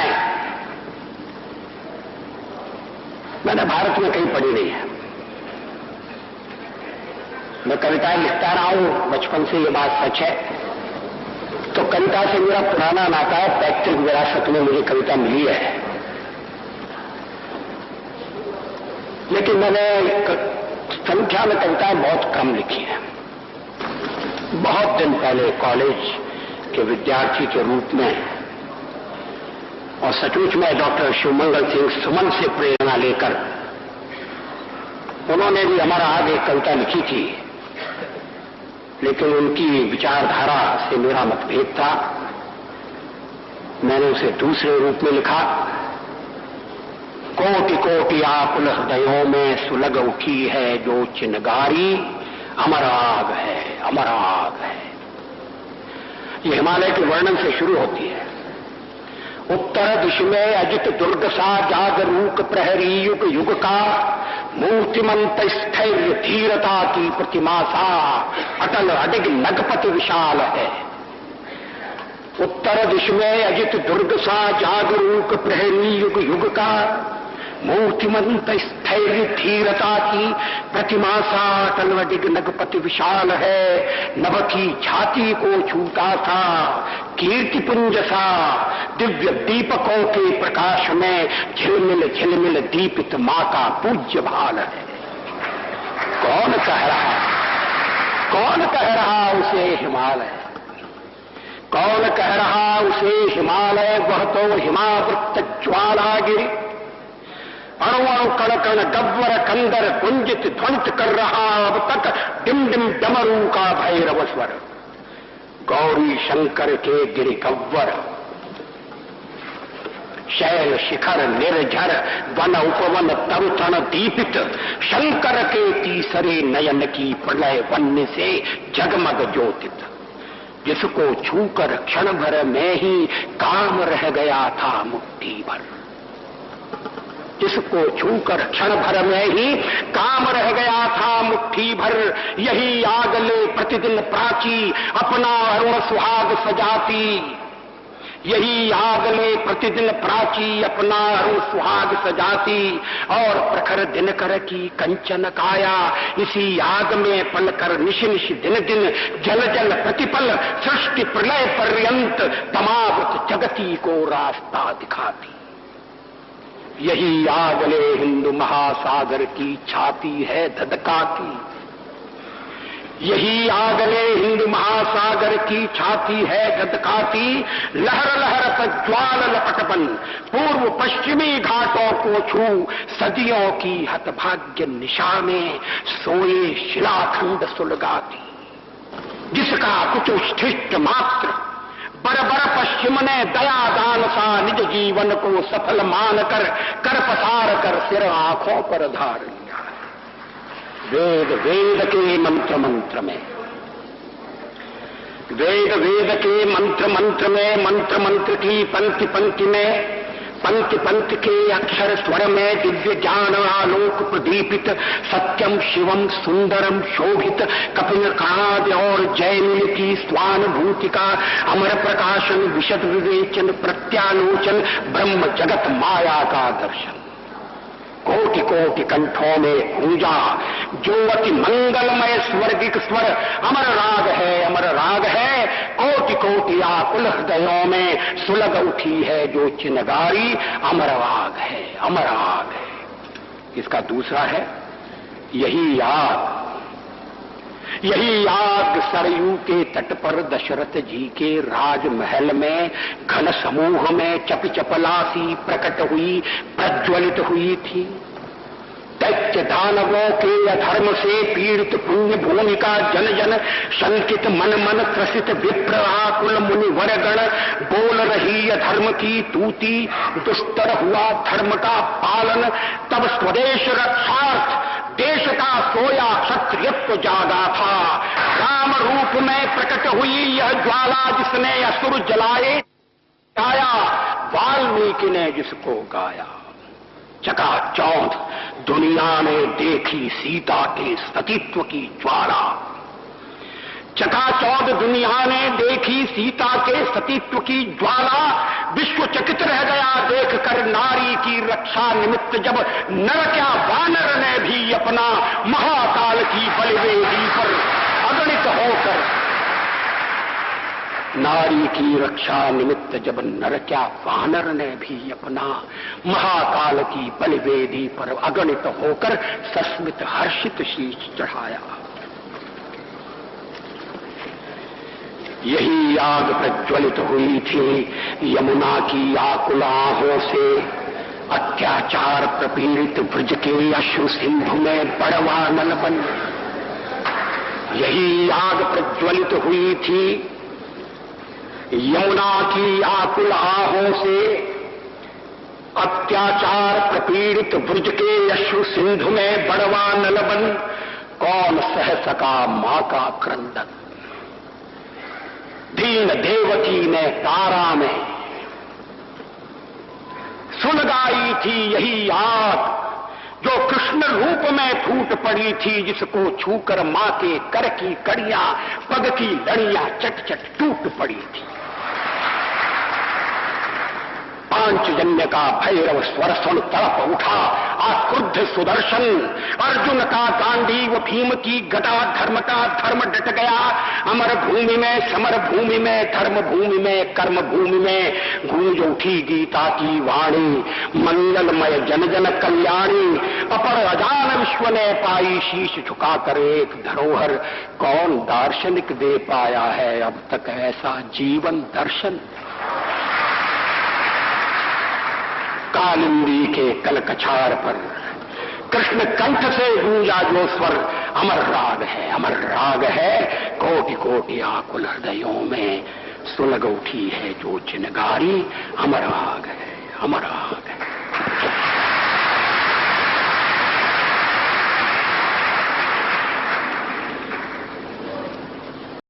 कविताएं मैंने भारत में कहीं पढ़ी नहीं है। मैं कविताएं लिखता रहा हूं बचपन से, ये बात सच है। तो कविता से मेरा पुराना नाता है, पैतृक विरासत में मुझे कविता मिली है। लेकिन मैंने संख्या में कविताएं बहुत कम लिखी हैं। बहुत दिन पहले कॉलेज के विद्यार्थी के रूप में, और सचमुच में डॉक्टर शिवमंगल सिंह सुमन से प्रेरणा लेकर उन्होंने भी हमारा आगे कविता लिखी थी, लेकिन उनकी विचारधारा से मेरा मतभेद था। मैंने उसे दूसरे रूप में लिखा। कोटि कोटि आकुल हृदयों में सुलग उठी है जो चिनगारी, अमर आग है, अमर आग है। ये हिमालय के वर्णन से शुरू होती है। उत्तर दिश में अजित दुर्ग सा जागरूक प्रहरी युग युग का, मूर्तिमंत स्थैर्य धीरता की प्रतिमा सा अटल अडिग नगपति विशाल है। उत्तर दिश में अजित दुर्ग सा जागरूक प्रहरी युग युग का, मूर्तिमंत स्थैर्य धीरता की प्रतिमा सा अटल अडिग नगपति विशाल है। नभ की छाती को छूता था कीर्तिपुंज सा, दिव्य दीपकों के प्रकाश में झिलमिल झिलमिल दीपित मां का पूज्य भाल है। कौन कह रहा, कौन कह रहा उसे हिमालय, कौन कह रहा उसे हिमालय, वह तो हिमावृत ज्वालागिरि, अणु कण कण गव्वर कंदर गुंजित ध्वंस कर रहा अब तक डिम डिम डमरू का भैरव स्वर। गौरी शंकर के गिरि गव्वर, शैल शिखर निर्झर वन उपवन तरुतण दीपित, शंकर के तीसरे नयन की प्रलय वन्य से जगमग ज्योतित। जिसको छूकर क्षण भर में ही काम रह गया था मुट्ठी भर, जिसको छूकर क्षण भर में ही काम रह गया था मुट्ठी भर। यही आग ले प्रतिदिन प्राची अपना अरुण सुहाग सजाती, यही आग ले प्रतिदिन प्राची अपना अरुण सुहाग सजाती। और प्रखर दिनकर की कंचन काया, इसी आग में पलकर निश निश दिन दिन जल जल प्रतिपल सृष्टि प्रलय पर्यंत तमावत जगती को रास्ता दिखाती। यही आग ले हिंदू महासागर की छाती है धधकाती, यही आग ले हिंदू महासागर की छाती है धधकाती। लहर लहर तक ज्वाल लपटबन पूर्व पश्चिमी घाटों को छू, सदियों की हतभाग्य निशा में सोए शिलाखंड सुलगाती। जिसका कुछ उच्छिष्ट मात्र बरबर पश्चिम ने दया दान सा निज जीवन को सफल मानकर कर पसार कर सिर आंखों पर धार लिया। वेद वेद के मंत्र मंत्र में, वेद वेद के मंत्र मंत्र में, मंत्र मंत्र की पंक्ति पंक्ति में, पंक्ति पंक्ति के अक्षर स्वर में दिव्य ज्ञान आलोक प्रदीपित। सत्यम शिवम सुंदरम शोभित कपिल काव्य और जयमिल की स्वानुभूति का अमर प्रकाशन, विशद विवेचन प्रत्यालोचन, ब्रह्म जगत माया का दर्शन। कोटि कोटि कंठों में गूंजा जो अति मंगलमय स्वर्गिक स्वर, अमर राग है, अमर राग है। कोटि कोटि आकुल हृदयों में सुलग उठी है जो चिनगारी, अमर राग है, अमर राग है। इसका दूसरा है यही आग, यही आग सरयू के तट पर दशरथ जी के राजमहल में घन समूह में चप चपलासी प्रकट हुई, प्रज्वलित हुई थी। दैत्य दानवों के अधर्म से पीड़ित पुण्य भूमि का जन जन शंकित मन मन त्रसित विप्र आकुल मुनि वरगण बोल रही अधर्म की तूती, दुष्टर हुआ धर्म का पालन। तब स्वदेश रक्षार्थ देश का सोया क्षत्रियत्व जागा था। राम रूप में प्रकट हुई यह ज्वाला जिसने असुर जलाए, गाया वाल्मीकि ने जिसको गाया। चकाचौंध दुनिया ने देखी सीता के सतीत्व की ज्वाला, चकाचौंध दुनिया ने देखी सीता के सतीत्व की ज्वाला। विश्व चकित रह गया देखकर नारी की रक्षा निमित्त जब नर क्या वानर ने भी अपना महाकाल की बलिवेदी पर अगणित होकर, नारी की रक्षा निमित्त जब नर क्या वानर ने भी अपना महाकाल की बलिवेदी पर अगणित होकर सस्मित हर्षित शीश चढ़ाया। यही आग प्रज्वलित हुई थी यमुना की आकुल आहों से, अत्याचार प्रपीड़ित ब्रज के अश्रु सिंधु में बड़वा नल बन। यही आग प्रज्वलित हुई थी यमुना की आकुल आहों से, अत्याचार प्रपीड़ित ब्रज के अश्रु सिंधु में बड़वा नल बन। कौन सह सका मां का क्रंदन, दीन देवकी ने तारा में सुन गाई थी यही आग, जो कृष्ण रूप में फूट पड़ी थी, जिसको छूकर मां के कर की कड़ियां पग की लड़ियां चट चट टूट पड़ी थी। पांचजन्य का भैरव स्वर सुन तड़प उठा आक्रुद्ध सुदर्शन, अर्जुन का गांडीव भीम की गदा धर्म का धर्म डट गया। अमर भूमि में समर भूमि में धर्म भूमि में कर्म भूमि में गूंज उठी गीता की वाणी, मंगलमय जन जन कल्याणी। अपर अजान विश्व ने पाई शीश झुकाकर एक धरोहर, कौन दार्शनिक दे पाया है अब तक ऐसा जीवन दर्शन। कालिंदी के कलकछार पर कृष्ण कंठ से गूंजा जो स्वर, अमर राग है, अमर राग है। कोटि कोटि आकुल हृदयों में सुलग उठी है जो चिनगारी, अमर राग है, अमर राग है।